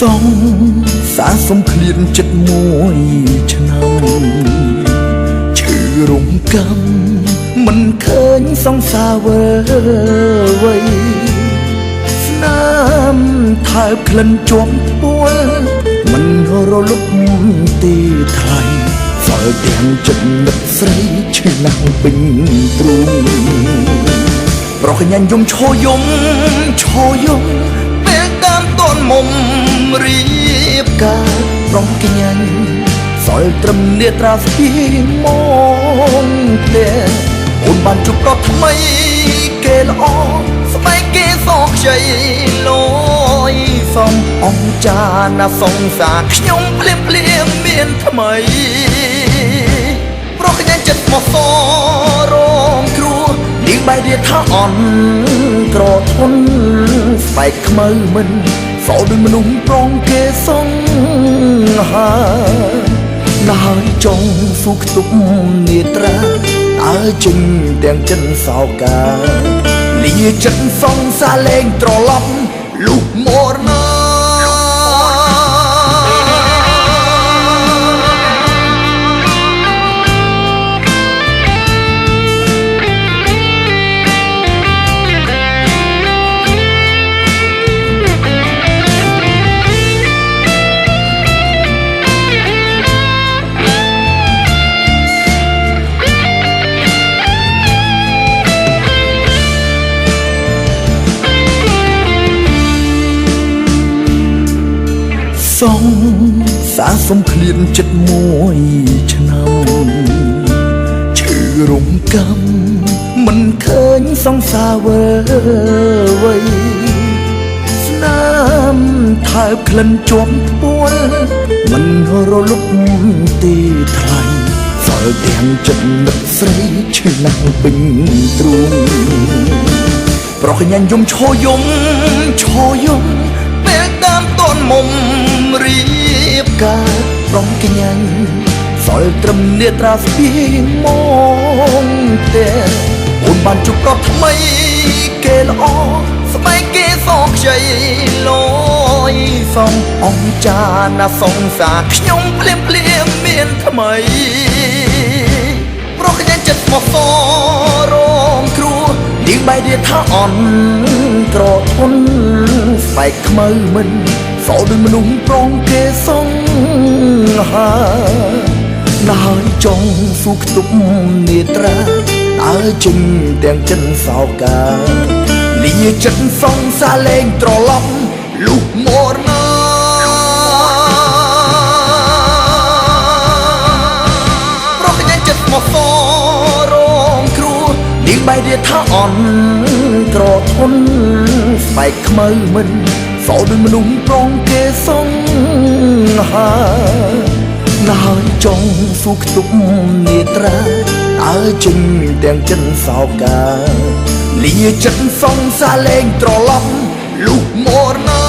សងសាសុំឃ្លានចិត្តមួយឆ្នាំឈឺរំកំមិនឃើញសង្សារវើវ័យស្នាមថើបក្លិនជាប់ពួលមិនរលត់ទីថ្លៃសល់ទាំងចិត្តនឹកស្រីឆ្នាំពេញទ្រូងប្រកញ្ញាញយំឈរយំពេលតាមតនមុំរៀបការប្រកញ្ញាញសល់ត្រឹមនេត្រាស្ពីមកទេអូនបានជួបប្រត់ថ្មីគេល្អស្បែកគេសខ្ចីលយសំអង្គចាណាសងសាខ្ញុំភ្លាមមានថ្មីប្រកញ្ញាចិត្តមកសរងគ្រួនាងបែររាថាអន់ក្រធន់ស្បែកខ្មៅមិនសោដូចមនុស្សប្រងគេសងហាណាស់ចង់ស៊ូខ្ទប់នេត្រាអើជិញទាំងចិនសោកាលាចិត្តសងសាលេងត្រឡប់លុះមរណាសងសាសុំឃ្លានចិត្តមួយឆ្នាំឈឺរំកំមិនឃើញសង្សារវើវ័យស្នាមថើបក្លិនជាប់ពួលមិនរលត់ទីថ្លៃសល់ទាំងចិត្តនឹកស្រីឆ្នាំពេញទ្រូងប្រកញ្ញាញយំឈរយំពេលតាមតនមុំរៀបការប្រកញ្ញាញសល់ត្រឹមនេត្រាស្ពីមកទេអូនបានជួបប្រត់ថ្មីគេល្អស្បែកគេសខ្ចីលយសំអង្គចាណាសងសាខ្ញុំភ្លាមមានថ្មីប្រកញ្ញាចិត្តមកសរងគ្រួនាងបែររាថាអន់ក្រធន់ស្បែកខ្មៅមិនសោដូចមនុស្សប្រងគេសងហាណាស់ចង់ស៊ូខ្ទប់នេត្រាអើជិញទាំងចិនសោកាលាចិត្តសងសាលេងត្រឡប់លុះមរណាប្រកញ្ញាចិត្តមកសរងគ្រួនាងបែររាថាអន់ក្រធន់ស្បែកខ្មៅមិនសោដូចមនុស្សប្រងគេសងហាណាស់ចង់ស៊ូខ្ទប់នេត្រាអើជិញទាំងចិនសោកាលាចិត្តសងសាលេងត្រឡប់លុះមរណា